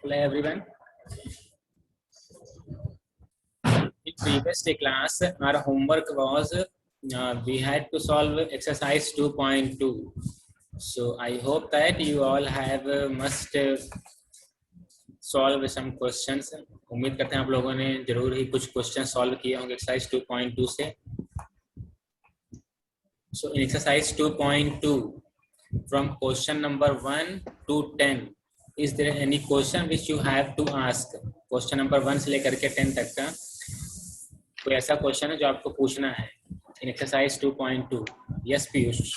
Hello everyone. In previous class, our homework was we had to solve exercise 2.2. So I hope that you all have must solve some questions. उम्मीद करते हैं आप लोगों ने जरूर ही कुछ क्वेश्चन सॉल्व किए होंगे एक्सरसाइज 2.2 से. So in exercise 2.2, from question number 1 to 10, is there any question which you have to ask? Question number 1 से लेकर के 10 तक का कोई ऐसा क्वेश्चन है जो आपको पूछना है in exercise 2.2? Yes, Piyush.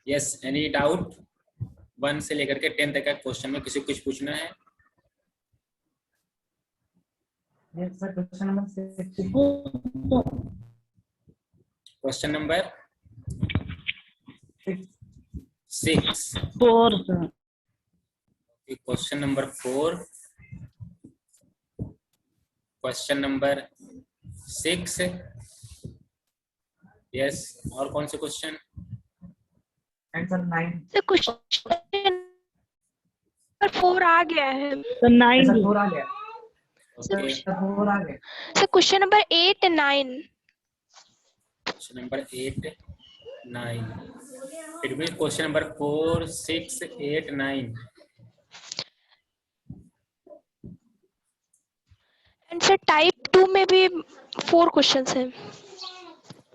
Yes, any doubt? 1 से लेकर के 10 तक का क्वेश्चन में किसी को कुछ पूछना है? Yes, sir. Question number 6. Question number 6. 4, sir. Okay, question number 4. Question number 6. Yes, और कौन से क्वेश्चन? Answer 9. सर क्वेश्चन 4 आ गया है. Sir 9. Sir 4 आ गया. Okay. Sir 4 आ गया. Sir question number 8 9. Question number 8, 9. It means question number 4, 6, 8, 9. And sir type 2 में भी 4 questions हैं.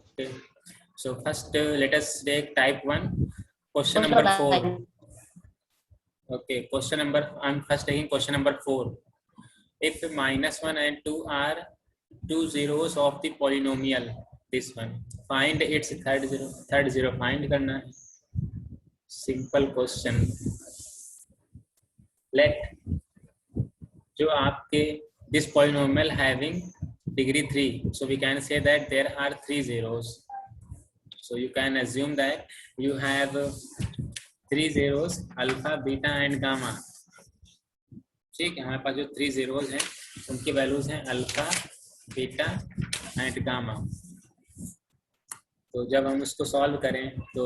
Okay. So first let us take type 1. Question number 4. Okay. Question number. I'm first taking question number 4. If -1 and 2 are two zeros of the polynomial, this one, find its third zero. Third zero find करना है. Simple question. Let जो आपके this polynomial having degree 3, so we can say that there are 3 zeros. So you can assume that you have 3 zeros, alpha, beta and gamma. ठीक है, हमारे पास जो 3 zeros हैं उनकी वैल्यूज हैं अल्फा, बीटा एंड गामा. तो जब हम इसको सॉल्व करें तो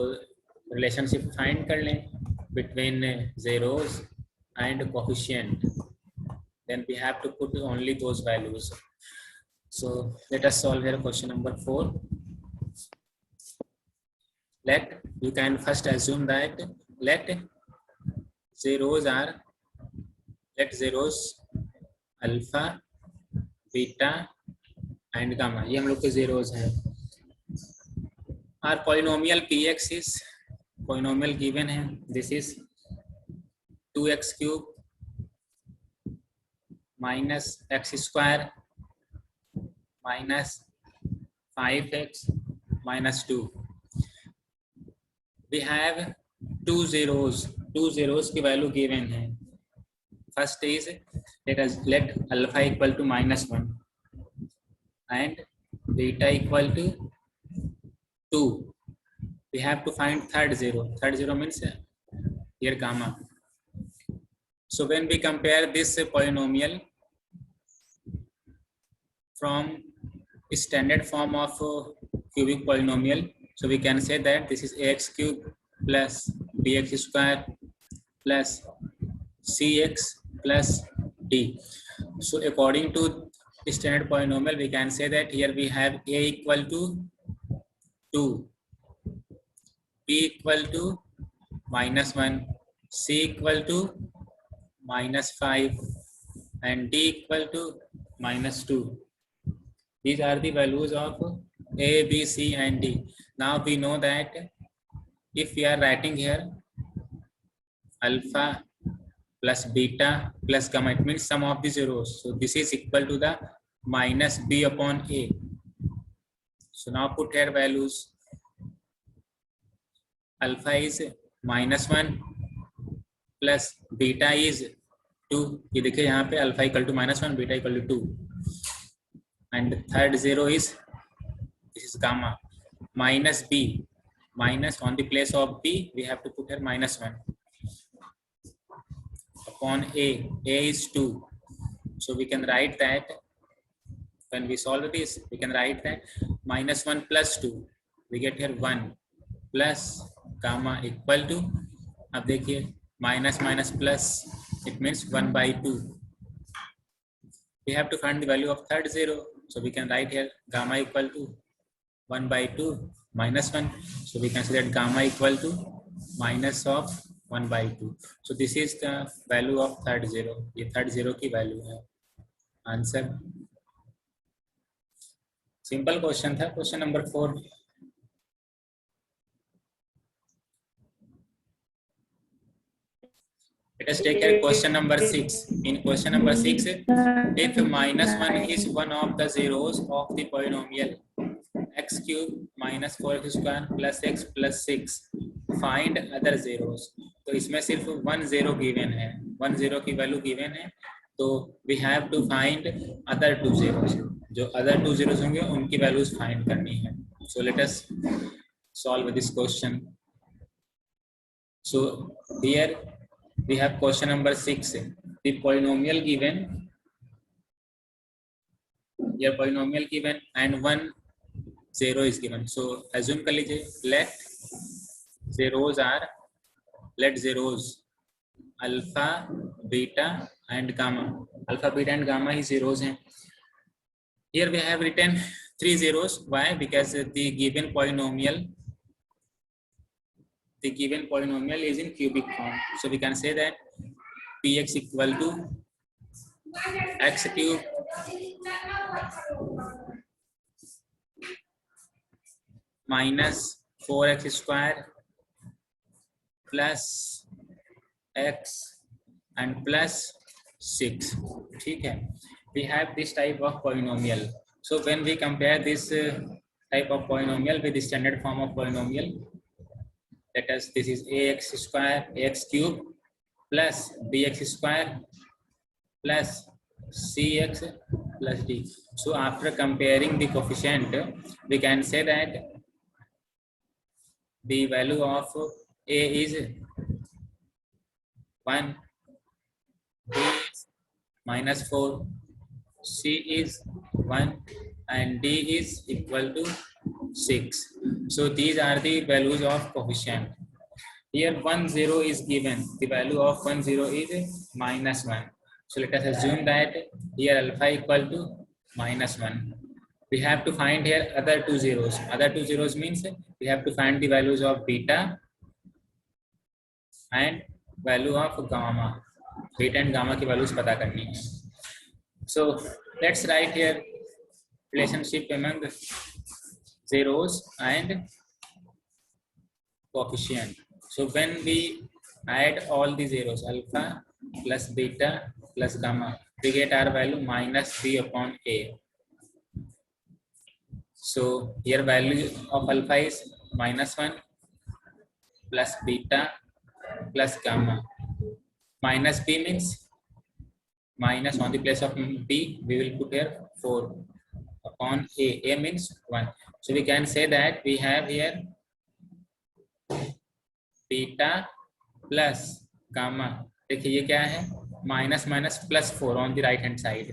रिलेशनशिप फाइंड कर लें between zeros and coefficient. Then we have to put only those values. So let us solve here question number 4. You can first assume that let zeros alpha, beta and gamma, ये हम लोग के zeros हैं. Our polynomial px is polynomial given है. This is 2x cube minus x square minus 5x minus 2. We have two zeros की value given है. First is let alpha equal to -1 and beta equal to 2. We have to find third zero. Third zero means here gamma. So when we compare this polynomial from standard form of cubic polynomial, so we can say that this is ax cube plus bx square plus cx plus d. So according to standard polynomial, we can say that here we have a equal to 2, b equal to -1, c equal to -5 and d equal to -2. These are the values of a, b, c and d. Now we know that if we are writing here alpha plus beta plus gamma, it means sum of the zeros. So this is equal to the minus b upon a. So now put here values. Alpha is -1 plus beta is 2. ये देखिए यहाँ पे alpha equal to -1, beta equal to 2. And third zero is this is gamma. Minus b, minus on the place of b we have to put here -1 upon a is 2. So we can write that when we solve this, we can write that -1 plus 2, we get here 1 plus gamma equal to, अब देखिए minus minus plus, it means 1/2. We have to find the value of third zero, so we can write here gamma equal to 1/2 minus 1. So we can say that gamma equal to minus of 1/2. So this is the value of third zero. ये third zero की value है. Answer. Simple question था. Question number 4. Let us take a question number 6. In question number 6, if -1 is one of the zeros of the polynomial x cube minus 4x square plus x plus 6, find other zeros. तो इसमें सिर्फ 1 0 given है, 1 0 की value given है, तो we have to find other 2 zeros. जो other 2 zeros होंगे उनकी वैल्यूज फाइंड करनी है. So let us solve this question. So here we have question number 6. The polynomial given, here polynomial given and 1 0 is given. So assume कर लीजिए, let zeros alpha, beta and gamma. Alpha, beta and gamma he zeros हैं. Here we have written 3 zeros. Why? Because the given polynomial is in cubic form. So we can say that px equal to x cube minus 4x square plus x and plus 6. ठीक है. We have this type of polynomial. So when we compare this type of polynomial with the standard form of polynomial, let us, this is ax square, ax cube plus bx square plus cx plus d. So after comparing the coefficient, we can say that the value of a is 1, b is -4, c is 1 and d is equal to 6. So these are the values of coefficient. Here 1 0 is given. The value of 1 0 is -1. So let us assume that here alpha equal to -1. We have to find here other 2 zeros. Other 2 zeros means we have to find the values of beta and value of gamma. Beta and gamma की values पता करनी है. So let's write here relationship among zeros and coefficient. So when we add all the zeros, alpha plus beta plus gamma, we get our value -3/a. So here value of alpha is -1 plus beta plus gamma. Minus b means minus, on the place of b we will put here 4/a. A means 1. So we can say that we have here beta plus gamma. देखिए ये क्या है, minus minus +4 on the right hand side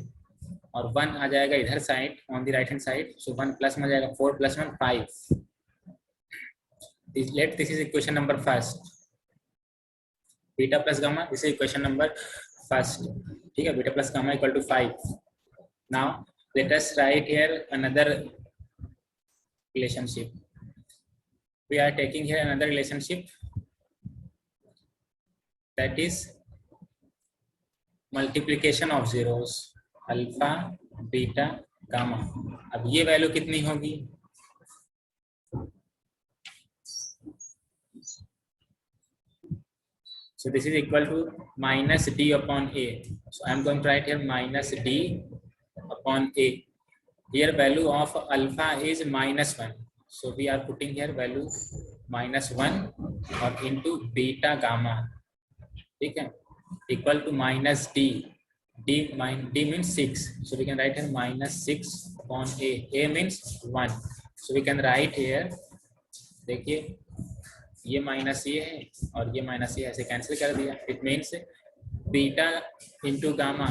और 1 आ जाएगा इधर side on the right hand side. So 1 plus में जाएगा 4 + 1 5. Let this is equation number 1. Beta plus gamma, this is equation number 1. ठीक है, beta plus gamma equal to 5. Now let us write here another relationship. We are taking here another relationship, that is multiplication of zeros, alpha, beta, gamma. अब ये value कितनी होगी, so this is equal to -d/a. So I am going to write here -d/a. Here value of alpha is -1. So we are putting here value -1 or into beta gamma. ठीक है, equal to -d. D means 6. So we can write here -6/a. A means 1. So we can write here, देखिए ये minus ये है और ये minus ये, ऐसे कैंसिल कर दिया. It means beta into gamma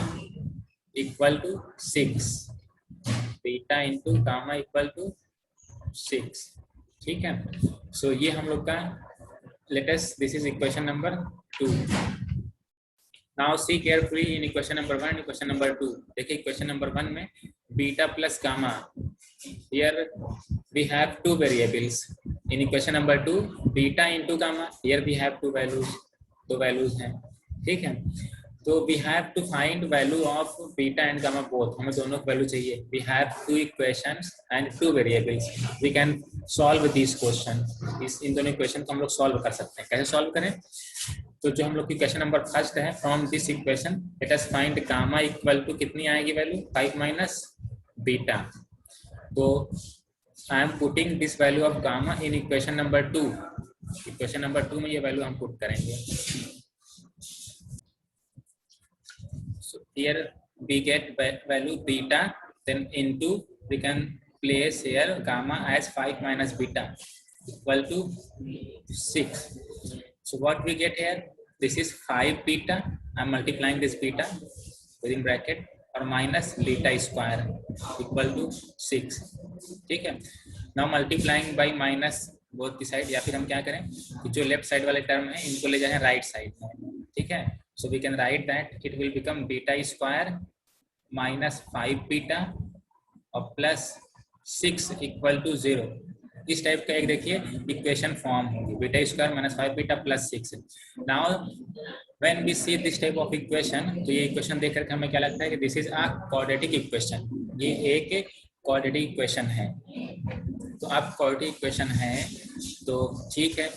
equal to 6, beta into gamma equal to 6, ठीक है। सो ये हम लोग का latest, this is equation number 2। Now see carefully in equation number 1 equation number 2। देखिए इक्वेशन नंबर 1 में beta plus gamma, here we have two variables. In equation number 2 beta into gamma, here we have two values, दो values हैं, ठीक है। तो we have to find value of beta and gamma both, हमें दोनों की value चाहिए। We have two equations and two variables, we can solve this question. इस इन दोनों इक्वेशन को हम लोग सॉल्व कर सकते हैं। कैसे सॉल्व करें? तो जो हम लोग की क्वेश्चन नंबर फर्स्ट है, from this equation let us find gamma equal to कितनी आएगी वैल्यू, 5 माइनस बीटा। तो I am putting this value of gamma in equation number 2। Equation number 2 में ये वैल्यू हम पुट करेंगे। So here we get value beta, then into we can place here gamma as 5 minus beta equal to 6. So what we get here, this is 5 beta, I'm multiplying this beta within bracket और minus beta square equal to 6, ठीक है। now multiplying by minus both the side, या फिर हम क्या करें कि जो लेफ्ट साइड वाले टर्म है इनको ले जाए राइट साइड में, ठीक है। So we can write that it will become beta square minus 5 beta और plus 6 equal to 0। इस टाइप का एक देखिए इक्वेशन फॉर्म होगी, beta square minus 5 beta plus 6। Now when we see this type of equation, तो ये equation देख करके हमें क्या लगता है कि this is a quadratic equation, ये एक क्वाड्रेटिक इक्वेशन है। तो अब क्वाड्रेटिक इक्वेशन है तो ठीक है।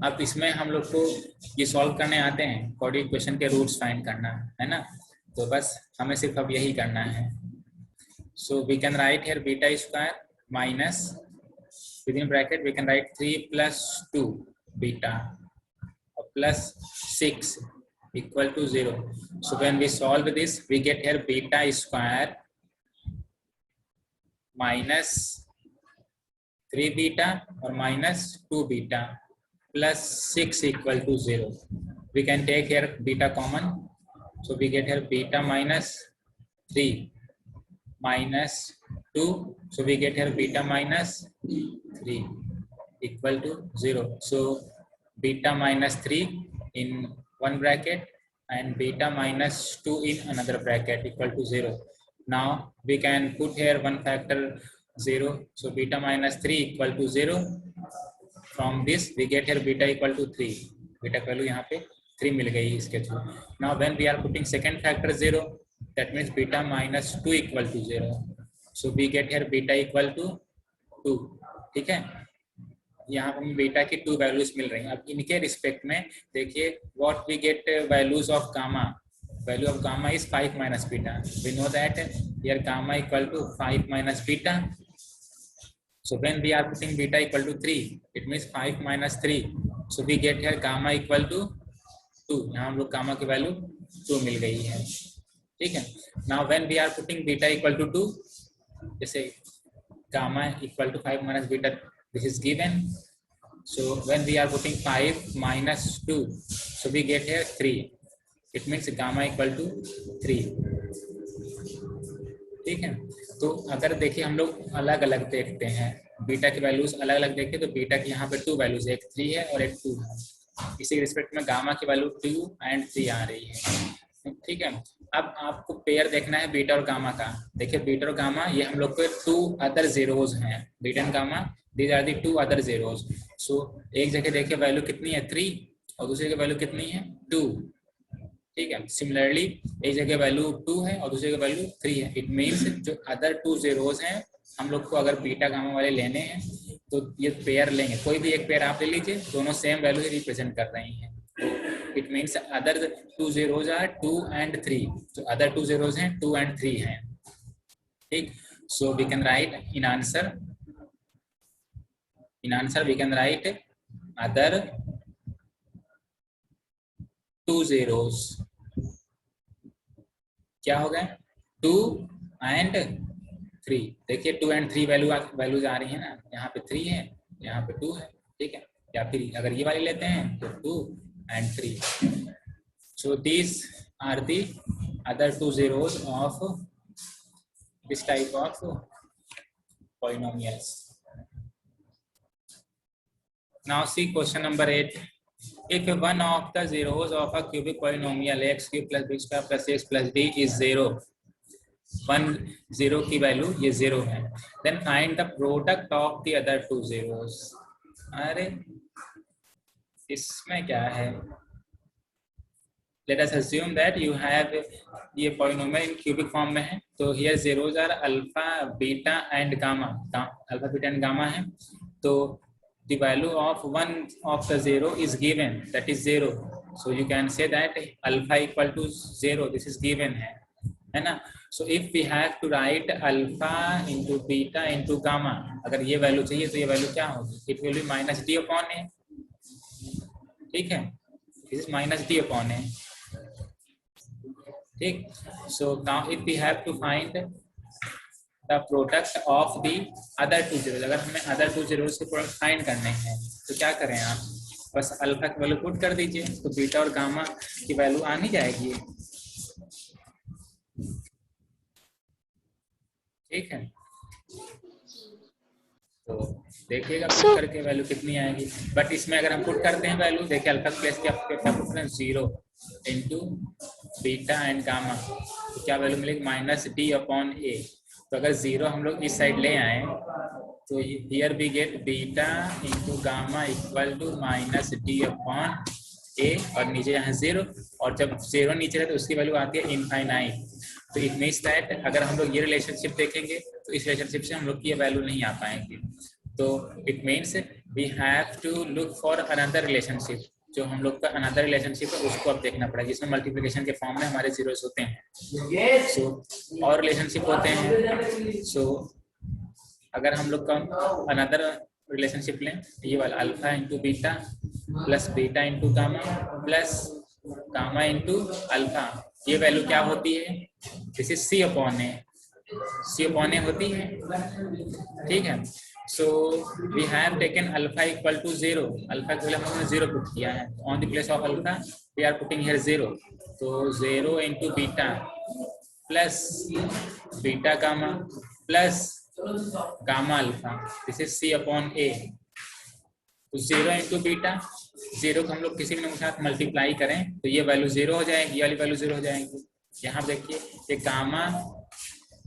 अब इसमें हम लोग को ये सॉल्व करने आते हैं, क्वाड्रेटिक इक्वेशन के रूट्स फाइंड करना है ना, तो बस हमें सिर्फ अब यही करना है। So we can write here beta square minus within bracket we can write 3 plus 2 beta plus 6 equal to 0. So when we solve this, we get here beta square minus 3 beta or minus 2 beta plus 6 equal to 0. We can take here beta common, so we get here beta minus 3 minus 2, so we get here beta minus 3 equal to 0. So beta minus 3 in one bracket and beta minus 2 in another bracket equal to 0. Now we can put here one factor 0, so beta minus 3 equal to 0. From this we get here beta equal to 3, beta value यहाँ पे 3 मिल गई इसके through. Now when we are putting second factor 0, that means beta minus 2 equal to 0. So we get here beta equal to 2, ठीक है। यहाँ पर beta की 2 values मिल रही हैं। अब इनके रिस्पेक्ट में देखिए what we get values of gamma, value of gamma is 5 minus beta. We know that here gamma equal to 5 minus beta. So when we are putting beta equal to 3, it means 5 minus 3. So we get here gamma equal to 2. यहाँ हम लोग gamma की value 2 मिल गई है, ठीक है। Now when we are putting beta equal to 2, जैसे gamma equal to 5 minus beta, this is given. So when we are putting 5 minus 2, so we get here 3. It means gamma equal to 3, ठीक है। तो अगर देखिए हम लोग अलग अलग देखते हैं, बीटा की वैल्यूज अलग अलग देखते हैं, तो बीटा की यहाँ पे 2 वैल्यूज, एक 3 है और एक 2 है। इसी रिस्पेक्ट में गामा की वैल्यू 2 and 3 आ रही है, ठीक है। अब आपको पेयर देखना है बीटा और गामा का। देखिए बीटा और गामा ये हम लोग के 2 अदर जीरोज हैं, beta and gamma these are the 2 other zeros. So एक जगह देखिए वैल्यू कितनी है 3 और दूसरी जगह वैल्यू कितनी है 2, ठीक है। सिमिलरली एक जगह वैल्यू 2 है और दूसरी जगह वैल्यू 3 है। इट मीन्स जो अदर 2 जीरोज हैं हम लोग को अगर बीटा गामा वाले लेने हैं तो ये पेयर लेंगे, कोई भी एक पेयर आप ले लीजिए, दोनों सेम वैल्यू ही रिप्रेजेंट कर रही हैं। It means other 2 zeros are 2 and 3. So other 2 zeros हैं 2 and 3 हैं, ठीक। So we can write in answer we can write other 2 zeros क्या हो गए 2 and 3। देखिए 2 and 3 वैल्यूज आ रही है ना, यहाँ पे 3 है यहाँ पे 2 है, ठीक है। या फिर अगर ये वाली लेते हैं तो 2 and 3. So these are the other two zeros of this type of polynomials. Now see question number 8. If one of the zeros of a cubic polynomial x cube plus b square plus x plus d is 0, 0 की value ये 0 है, then find the product of the other two zeros. अरे इसमें क्या है? Let us assume that you have ये polynomial in cubic form में है, तो here zeros are alpha, beta and gamma. Alpha, beta and gamma है, तो the value of one of the zero is given, that is 0. So you can say that alpha equal to 0. This is given है ना? So if we have to write alpha into beta into gamma, अगर ये value चाहिए तो ये value क्या होगी? It will be minus d upon a. ठीक है? This is minus d upon a. ठीक. So now if we have to find the product of the other two zeros, अगर हमें other two zeros के product find करने हैं तो क्या करें आप? बस अल्फा की वैल्यू पुट कर दीजिए, तो बीटा और गामा की वैल्यू आनी जाएगी. ठीक है, तो देखिएगा पुट करके वैल्यू कितनी आएगी. बट इसमें अगर हम पुट करते हैं वैल्यू, देखिए अल्फा प्लेस क्या पुट करें 0 इंटू बीटा एंड गामा, तो क्या वैल्यू मिलेगी? माइनस डी अपॉन ए. तो अगर 0 हम लोग इस साइड ले आए तो here we get beta into gamma equal to minus D upon A, और नीचे यहाँ 0, और जब 0 नीचे है तो उसकी वैल्यू आती है इनफाइनाइट. तो इट मीन्स दैट अगर हम लोग ये रिलेशनशिप देखेंगे तो इस रिलेशनशिप से हम लोग की ये वैल्यू नहीं आ पाएंगी. तो it means we have to look for another relationship. जो हम लोग का अनदर रिलेशनशिप है उसको अब देखना पड़ेगा, जिसमें मल्टीप्लिकेशन के फॉर्म में हमारे जीरोस होते हैं. सो और रिलेशनशिप होते हैं. सो अगर हम लोग का अनदर रिलेशनशिप लें, ये वाला alpha into beta plus beta into gamma plus gamma into alpha, ये वैल्यू क्या होती है? This is C upon A. C upon A होती है. ठीक है. So we have taken alpha equal to 0. Alpha को हमने 0 पुट किया है. On the place of alpha we are putting here 0. तो 0 into beta plus beta gamma plus gamma alpha. This is C upon A. तो 0 into beta, 0 को हम लोग किसी भी साथ मल्टीप्लाई करें तो ये वैल्यू 0 हो जाएगी, ये वाली वैल्यू 0 हो जाएगी. यहाँ देखिए ये gamma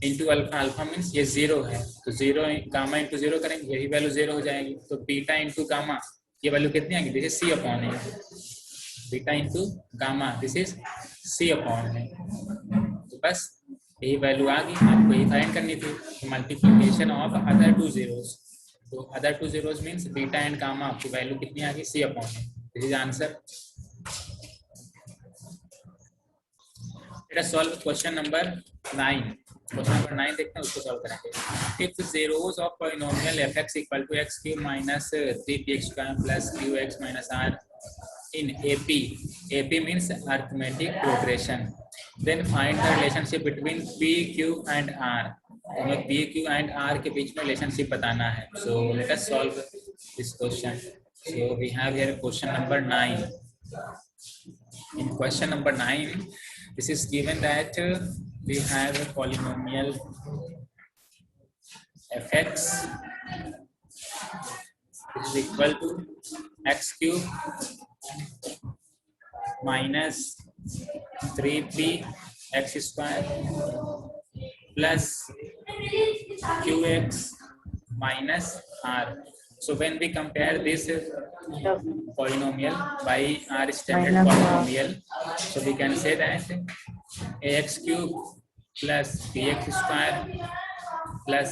into alpha, alpha means ये 0 है, तो 0 गामा इंटू 0 करेंगे, यही वैल्यू 0 हो जाएगी. तो बीटा इंटू गामा ये वैल्यू कितनी आएगी? दिस इज सी अपॉन है. Beta into gamma this is C upon है. तो बस यही वैल्यू आ गई. आपको यही फाइंड करनी थी, multiplication of other two zeros. तो other two zeros means beta and gamma की वैल्यू कितनी आ गई? सी अपॉन है. This is answer. Let us solve question number 9. Question number 9 देखते हैं, उसको सॉल्व करेंगे. If zeros of polynomial fx equal to x cube minus 3px square plus qx minus r in AP means arithmetic progression, then find the relationship between p, q and r. हमें p, q and r के बीच में relationship बताना है. So let us solve this question. So we have here question number 9. In question number 9, this is given that we have a polynomial fx which is equal to x cube minus 3p x square plus qx minus r. So when we compare this polynomial by our standard polynomial, so we can say that ax cube plus bx square plus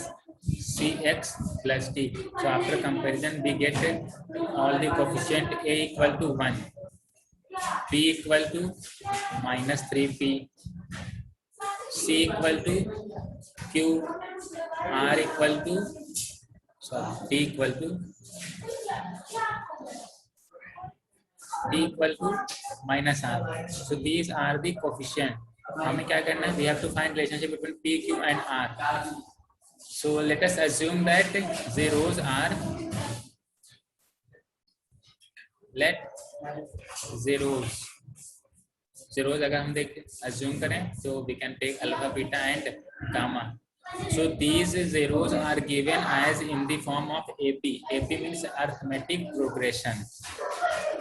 cx plus d. So after comparison we get all the coefficient a equal to 1, p equal to minus 3p, c equal to q, r equal to d equal to minus r. So these are the coefficient. हमें क्या करना है? We have to find relationship between p, q and r. So let us assume that zeros are, let zeros zeros अगर हम देख assume करें तो we can take alpha, beta and gamma. So these zeros are given as in the form of AP. AP means arithmetic progression.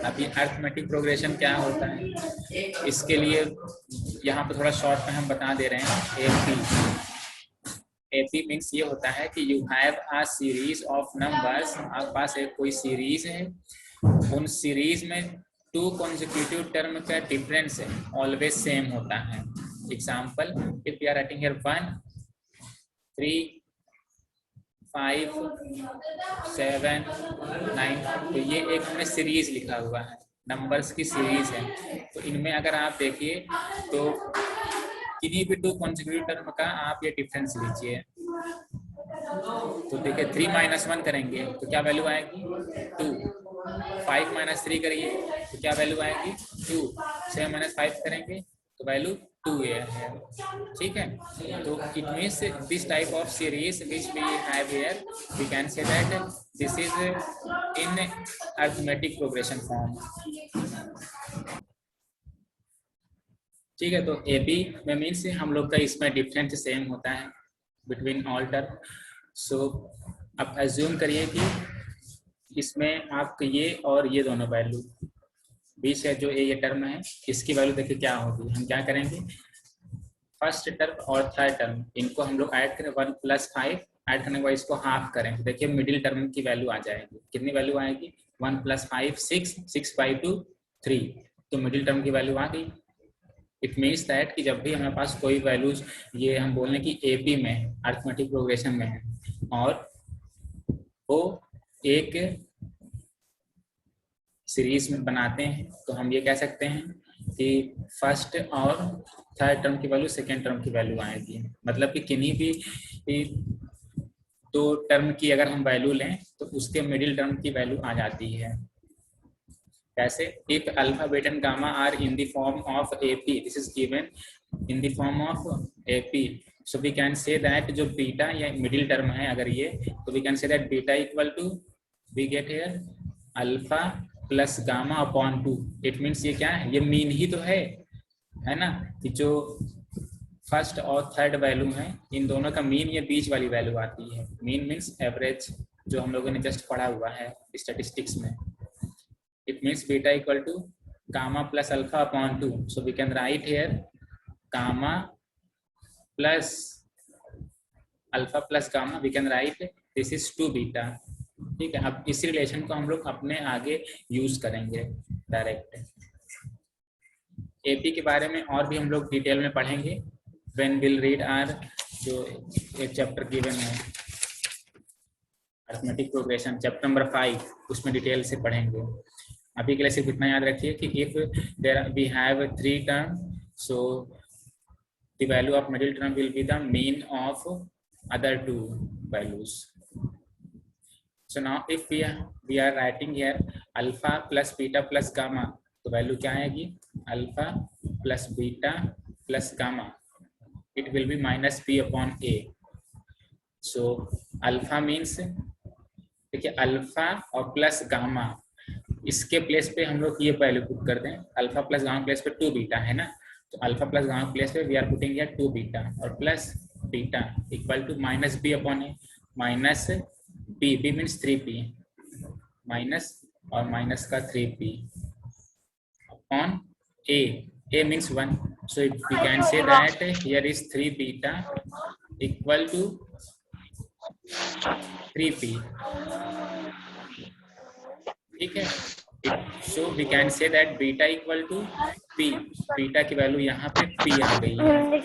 अभी arithmetic progression क्या होता है, इसके लिए यहाँ पे थोड़ा शॉर्ट में हम बता दे रहे हैं। एपी मीन्स ये होता है कि you have a series of numbers, आपके पास एक कोई सीरीज है, उन सीरीज में टू कॉन्जिक्यूटिव टर्म का डिफरेंस है ऑलवेज सेम होता है। Example, if you are writing here 1 3 5 7 9, तो ये एक हमने सीरीज लिखा हुआ है, नंबर्स की सीरीज है। तो इनमें अगर आप देखिए तो किन्हीं भी टू कॉन्जिक्यूटिव टर्म का आप ये डिफरेंस लीजिए, तो देखिए 3 - 1 करेंगे तो क्या वैल्यू आएगी 2, 5 - 3 करिए तो क्या वैल्यू आएगी 2, 7 - 5 करेंगे तो वैल्यू 2 है। ठीक है, तो it means this type of series which we have here we can say that this is in arithmetic progression form. ठीक है, तो ए बी में मीन्स हम लोग का इसमें डिफरेंस सेम होता है बिटवीन ऑल टर्म। सो अब एज्यूम करिए कि इसमें आपको ये और ये दोनों वैल्यू बीच है जो ये टर्म है, इसकी वैल्यू देखिए क्या होगी। हम क्या करेंगे, फर्स्ट टर्म और थर्ड टर्म इनको हम लोग ऐड करें, 1 + 5 ऐड करने के बाद इसको हाफ करें, देखिए मिडिल टर्म की वैल्यू आ जाएगी। कितनी वैल्यू आएगी 1 + 5 6, 6 × 2 3, तो मिडिल टर्म की वैल्यू आ गई। इट मीन्स दैट कि जब भी हमारे पास कोई वैल्यूज, ये हम बोल रहे हैं कि एपी में अरिथमेटिक प्रोग्रेशन में है और वो एक सीरीज में बनाते हैं, तो हम ये कह सकते हैं कि फर्स्ट और थर्ड टर्म की वैल्यू सेकेंड टर्म की वैल्यू आएगी। मतलब कि किन्हीं भी दो टर्म की अगर हम वैल्यू लें तो उसके मिडिल टर्म की वैल्यू आ जाती है। कैसे, if alpha beta and gamma are in the form of AP, this is given in the form of AP, so we can say that जो बीटा या मिडिल टर्म है अगर ये, तो we can say that beta equal to we get here alpha plus gamma upon 2। It means ये क्या है, ये मीन ही तो है ना, कि जो फर्स्ट और थर्ड वैल्यू है इन दोनों का मीन ये बीच वाली वैल्यू आती है। मीन मीन्स एवरेज, जो हम लोगों ने जस्ट पढ़ा हुआ है स्टैटिस्टिक्स में। It means beta equal to gamma plus alpha upon 2. So we can write here gamma plus alpha plus gamma. We can write this is 2 beta. ठीक है, अब इस रिलेशन को हम लोग अपने आगे यूज करेंगे डायरेक्ट। एपी के बारे में और भी हम लोग डिटेल में पढ़ेंगे when we'll read our जो एक चैप्टर गिवन है अरिथमेटिक प्रोग्रेशन, चैप्टर नंबर 5, उसमें डिटेल से पढ़ेंगे। अभी के लिए सिर्फ इतना याद रखिए कि if there we have 3 term, so the value of middle term will be the mean of other 2 values. So now if we are writing here alpha plus beta plus gamma, तो वैल्यू क्या आएगी alpha plus beta plus gamma, it will be -b upon a। So alpha means, देखिए alpha और plus gamma, इसके place पे हम लोग ये वैल्यू पुट कर दें, अल्फा प्लस गामा प्लेस पे 2 बीटा है ना, तो अल्फा प्लस गामा प्लेस पे we are putting here 2 beta और plus beta equal to -b upon a, minus b, b means 3p, minus और माइनस का 3p upon a, a means 1, so we can say that here is 3 beta equal to 3p। ठीक है, so we can say that beta equal to p, beta की value यहाँ पे p आ गई है।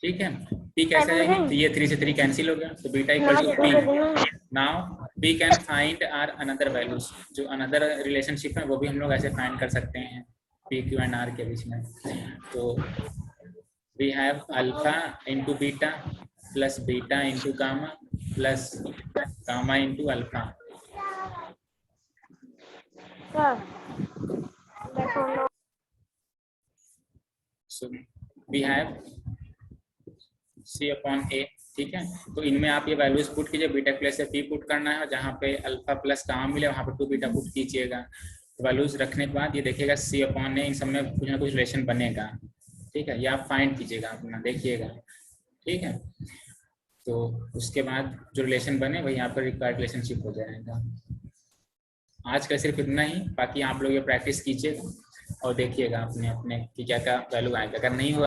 ठीक है, p कैसे आएगी, तो ये 3 से 3 कैंसिल हो गया, तो beta equal to p। Now we can find r another values, जो अनदर रिलेशनशिप है वो भी हम लोग ऐसे फाइंड कर सकते हैं p, q एंड r के बीच में। तो we have alpha into beta plus beta into gamma plus gamma into alpha. So we have c upon a। ठीक है, तो इनमें आप ये वैल्यूज पुट कीजिए, बीटा प्लस से p पुट करना है और जहाँ पे अल्फा प्लस गामा मिले वहाँ पे 2 बीटा पुट कीजिएगा। वैल्यूज रखने के बाद ये देखिएगा सी अपॉन ए, इन सब में कुछ ना कुछ रिलेशन बनेगा, ठीक है, ये आप फाइंड कीजिएगा अपना, देखिएगा, ठीक है। तो उसके बाद जो रिलेशन बने वही यहाँ पर रिक्वायर्ड रिलेशनशिप हो जाएगा। आज का सिर्फ इतना ही, बाकी आप लोग ये प्रैक्टिस कीजिएगा और देखिएगा अपने अपने कि क्या क्या वैल्यू आएगा। अगर नहीं हुआ